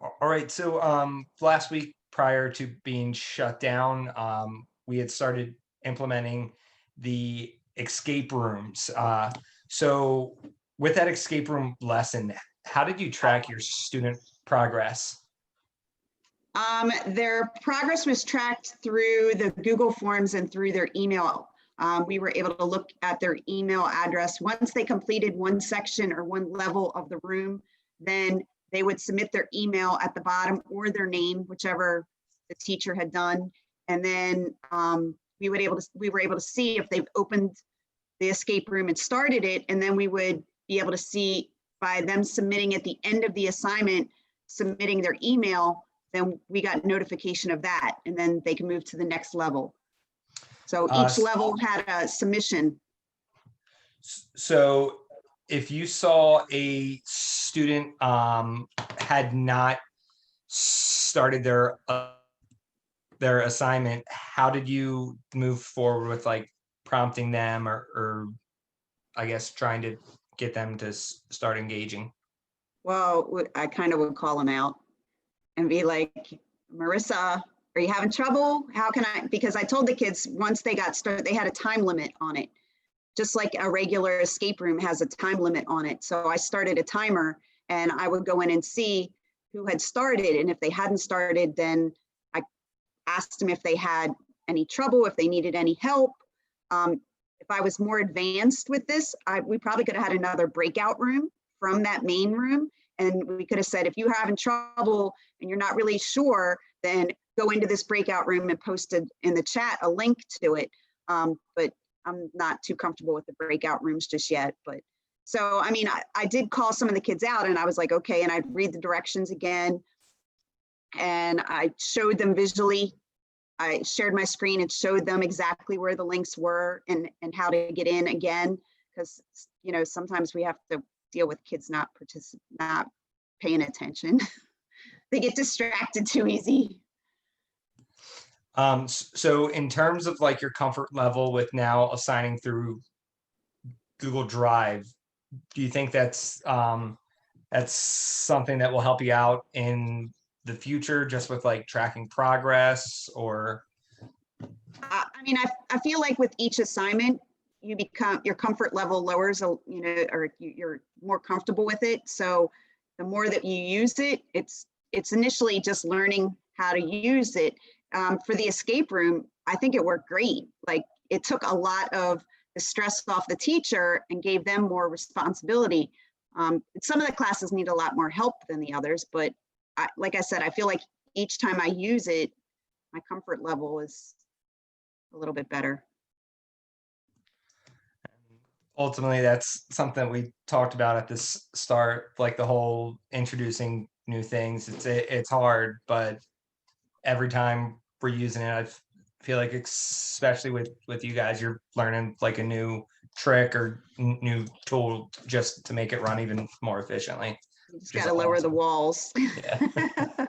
All right. So last week, prior to being shut down, we had started implementing the escape rooms. So with that escape room lesson, how did you track your student progress? Their progress was tracked through the Google Forms and through their email. We were able to look at their email address. Once they completed one section or one level of the room, then they would submit their email at the bottom or their name, whichever the teacher had done. And then we were able to see if they've opened the escape room and started it. And then we would be able to see by them submitting at the end of the assignment, submitting their email, then we got notification of that. And then they can move to the next level. So each level had a submission. So if you saw a student had not started their assignment, how did you move forward with like prompting them or I guess trying to get them to start engaging? Well, I kind of would call them out and be like, Marissa, are you having trouble? How can I, because I told the kids once they got started, they had a time limit on it. Just like a regular escape room has a time limit on it. So I started a timer and I would go in and see who had started. And if they hadn't started, then I asked them if they had any trouble, if they needed any help. If I was more advanced with this, we probably could have had another breakout room from that main room. And we could have said, if you're having trouble and you're not really sure, then go into this breakout room and posted in the chat a link to it. But I'm not too comfortable with the breakout rooms just yet. But so, I mean, I did call some of the kids out and I was like, okay, and I'd read the directions again. And I showed them visually. I shared my screen and showed them exactly where the links were and how to get in again. Because, you know, sometimes we have to deal with kids not paying attention. They get distracted too easy. So in terms of like your comfort level with now assigning through Google Drive, do you think that's something that will help you out in the future, just with like tracking progress? Or I mean, I feel like with each assignment, your comfort level lowers, you know, or you're more comfortable with it. So the more that you use it, it's initially just learning how to use it. For the escape room, I think it worked great. Like it took a lot of the stress off the teacher and gave them more responsibility. Some of the classes need a lot more help than the others, but like I said, I feel like each time I use it, my comfort level is a little bit better. ultimately, that's something we talked about at this start, like the whole introducing new things. It's hard, but every time we're using it, I feel like especially with you guys, you're learning like a new trick or new tool just to make it run even more efficiently. You just got to lower the walls. Yeah.